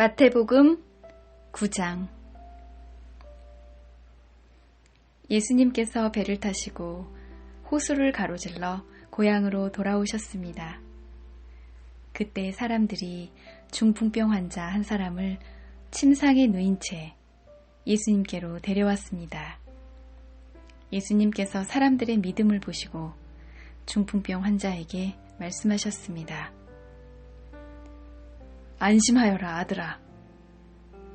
마태복음 9장. 예수님께서 배를 타시고 호수를 가로질러 고향으로 돌아오셨습니다. 그때 사람들이 중풍병 환자 한 사람을 침상에 누인 채 예수님께로 데려왔습니다. 예수님께서 사람들의 믿음을 보시고 중풍병 환자에게 말씀하셨습니다. 안심하여라, 아들아.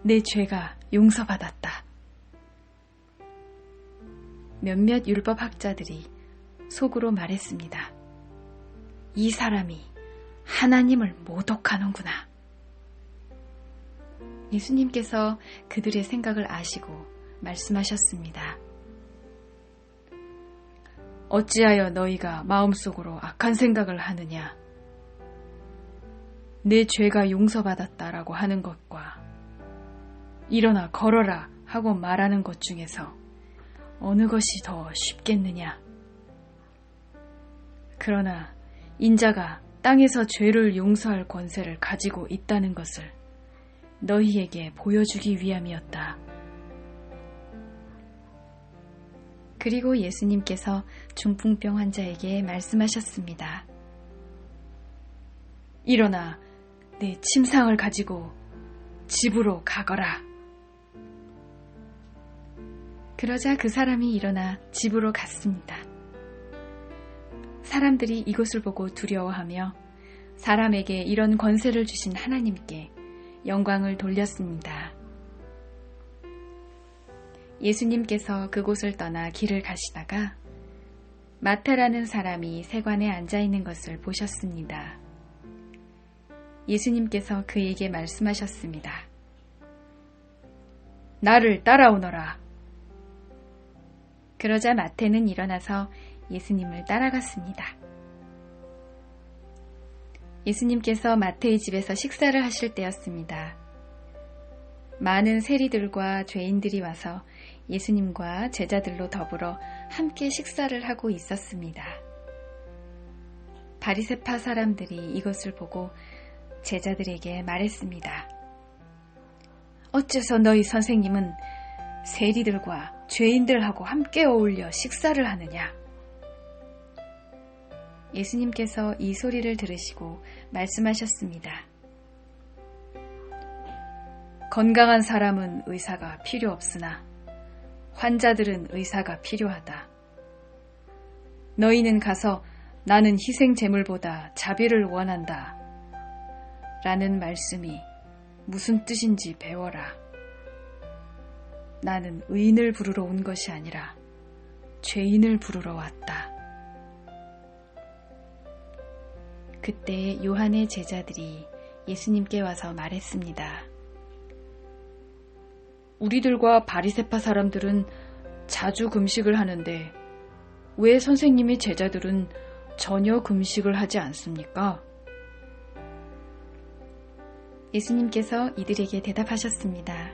내 죄가 용서받았다. 몇몇 율법학자들이 속으로 말했습니다. 이 사람이 하나님을 모독하는구나. 예수님께서 그들의 생각을 아시고 말씀하셨습니다. 어찌하여 너희가 마음속으로 악한 생각을 하느냐? 내 죄가 용서받았다라고 하는 것과 일어나 걸어라 하고 말하는 것 중에서 어느 것이 더 쉽겠느냐? 그러나 인자가 땅에서 죄를 용서할 권세를 가지고 있다는 것을 너희에게 보여주기 위함이었다. 그리고 예수님께서 중풍병 환자에게 말씀하셨습니다. 일어나 내 침상을 가지고 집으로 가거라. 그러자 그 사람이 일어나 집으로 갔습니다. 사람들이 이것을 보고 두려워하며 사람에게 이런 권세를 주신 하나님께 영광을 돌렸습니다. 예수님께서 그곳을 떠나 길을 가시다가 마태라는 사람이 세관에 앉아 있는 것을 보셨습니다. 예수님께서 그에게 말씀하셨습니다. 나를 따라오너라. 그러자 마태는 일어나서 예수님을 따라갔습니다. 예수님께서 마태의 집에서 식사를 하실 때였습니다. 많은 세리들과 죄인들이 와서 예수님과 제자들로 더불어 함께 식사를 하고 있었습니다. 바리새파 사람들이 이것을 보고 제자들에게 말했습니다. 어째서 너희 선생님은 세리들과 죄인들하고 함께 어울려 식사를 하느냐? 예수님께서 이 소리를 들으시고 말씀하셨습니다. 건강한 사람은 의사가 필요 없으나 환자들은 의사가 필요하다. 너희는 가서 나는 희생 제물보다 자비를 원한다. 라는 말씀이 무슨 뜻인지 배워라. 나는 의인을 부르러 온 것이 아니라 죄인을 부르러 왔다. 그때 요한의 제자들이 예수님께 와서 말했습니다. 우리들과 바리새파 사람들은 자주 금식을 하는데 왜 선생님의 제자들은 전혀 금식을 하지 않습니까? 예수님께서 이들에게 대답하셨습니다.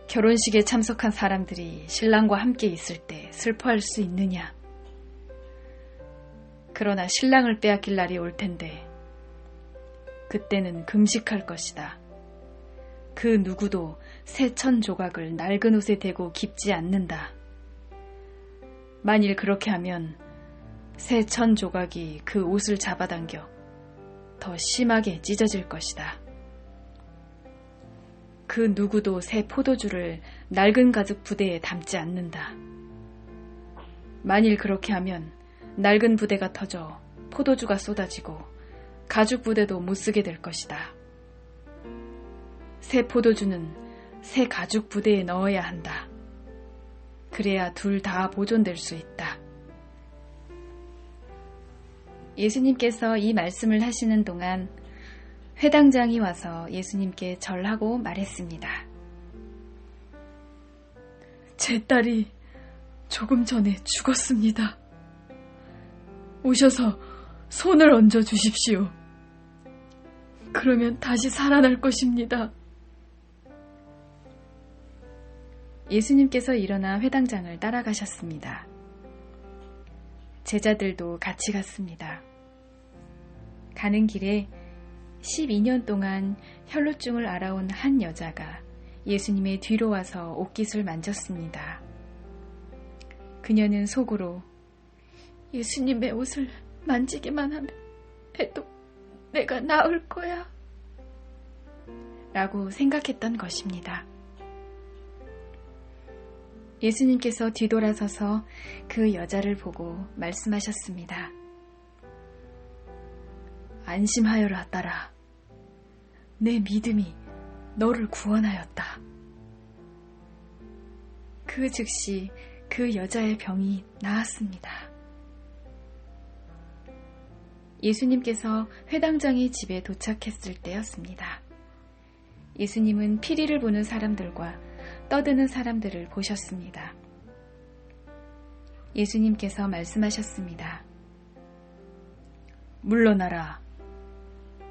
결혼식에 참석한 사람들이 신랑과 함께 있을 때 슬퍼할 수 있느냐? 그러나 신랑을 빼앗길 날이 올 텐데 그때는 금식할 것이다. 그 누구도 새 천 조각을 낡은 옷에 대고 깁지 않는다. 만일 그렇게 하면 새 천 조각이 그 옷을 잡아당겨 더 심하게 찢어질 것이다. 그 누구도 새 포도주를 낡은 가죽 부대에 담지 않는다. 만일 그렇게 하면 낡은 부대가 터져 포도주가 쏟아지고 가죽 부대도 못 쓰게 될 것이다. 새 포도주는 새 가죽 부대에 넣어야 한다. 그래야 둘 다 보존될 수 있다. 예수님께서 이 말씀을 하시는 동안 회당장이 와서 예수님께 절하고 말했습니다. 제 딸이 조금 전에 죽었습니다. 오셔서 손을 얹어 주십시오. 그러면 다시 살아날 것입니다. 예수님께서 일어나 회당장을 따라가셨습니다. 제자들도 같이 갔습니다. 가는 길에 12년 동안 혈루증을 앓아온 한 여자가 예수님의 뒤로 와서 옷깃을 만졌습니다. 그녀는 속으로 예수님의 옷을 만지기만 해도 내가 나을 거야 라고 생각했던 것입니다. 예수님께서 뒤돌아서서 그 여자를 보고 말씀하셨습니다. 안심하여라 딸아. 내 믿음이 너를 구원하였다. 그 즉시 그 여자의 병이 나았습니다. 예수님께서 회당장의 집에 도착했을 때였습니다. 예수님은 피리를 보는 사람들과 떠드는 사람들을 보셨습니다. 예수님께서 말씀하셨습니다. 물러나라.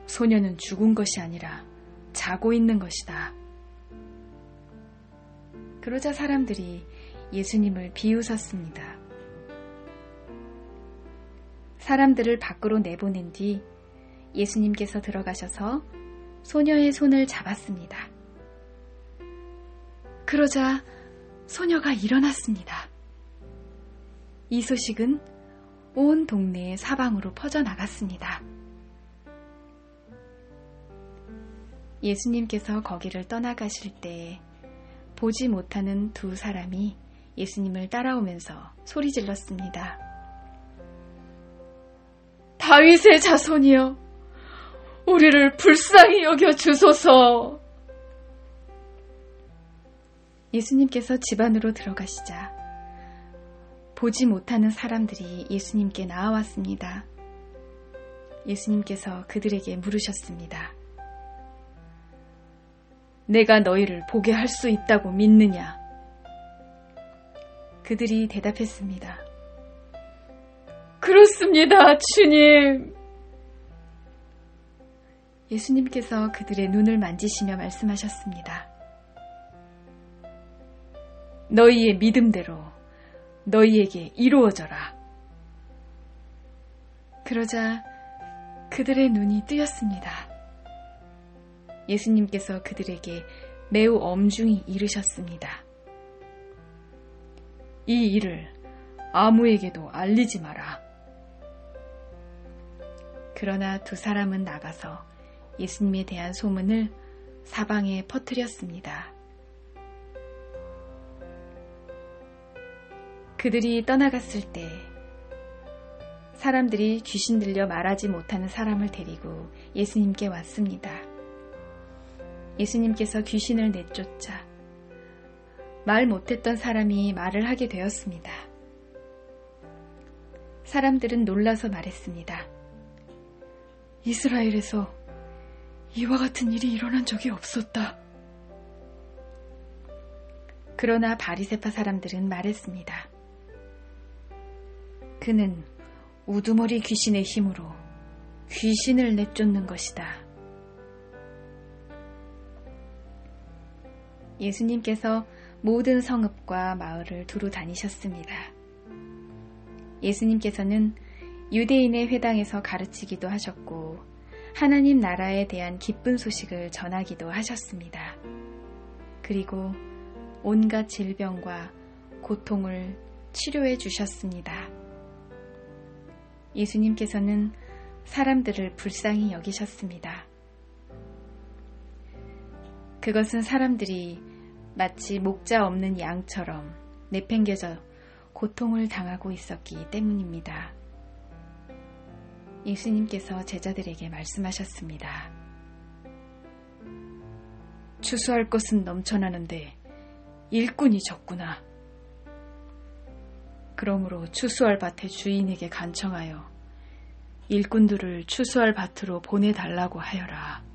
소녀는 죽은 것이 아니라 자고 있는 것이다. 그러자 사람들이 예수님을 비웃었습니다. 사람들을 밖으로 내보낸 뒤 예수님께서 들어가셔서 소녀의 손을 잡았습니다. 그러자 소녀가 일어났습니다. 이 소식은 온 동네의 사방으로 퍼져나갔습니다. 예수님께서 거기를 떠나가실 때 보지 못하는 두 사람이 예수님을 따라오면서 소리질렀습니다. 다윗의 자손이여, 우리를 불쌍히 여겨 주소서. 예수님께서 집 안으로 들어가시자 보지 못하는 사람들이 예수님께 나아왔습니다. 예수님께서 그들에게 물으셨습니다. 내가 너희를 보게 할 수 있다고 믿느냐? 그들이 대답했습니다. 그렇습니다, 주님. 예수님께서 그들의 눈을 만지시며 말씀하셨습니다. 너희의 믿음대로 너희에게 이루어져라. 그러자 그들의 눈이 뜨였습니다. 예수님께서 그들에게 매우 엄중히 이르셨습니다. 이 일을 아무에게도 알리지 마라. 그러나 두 사람은 나가서 예수님에 대한 소문을 사방에 퍼뜨렸습니다. 그들이 떠나갔을 때 사람들이 귀신 들려 말하지 못하는 사람을 데리고 예수님께 왔습니다. 예수님께서 귀신을 내쫓자 말 못했던 사람이 말을 하게 되었습니다. 사람들은 놀라서 말했습니다. 이스라엘에서 이와 같은 일이 일어난 적이 없었다. 그러나 바리새파 사람들은 말했습니다. 그는 우두머리 귀신의 힘으로 귀신을 내쫓는 것이다. 예수님께서 모든 성읍과 마을을 두루 다니셨습니다. 예수님께서는 유대인의 회당에서 가르치기도 하셨고 하나님 나라에 대한 기쁜 소식을 전하기도 하셨습니다. 그리고 온갖 질병과 고통을 치료해 주셨습니다. 예수님께서는 사람들을 불쌍히 여기셨습니다. 그것은 사람들이 마치 목자 없는 양처럼 내팽개져 고통을 당하고 있었기 때문입니다. 예수님께서 제자들에게 말씀하셨습니다. 추수할 것은 넘쳐나는데 일꾼이 적구나. 그러므로 추수할 밭의 주인에게 간청하여 일꾼들을 추수할 밭으로 보내달라고 하여라.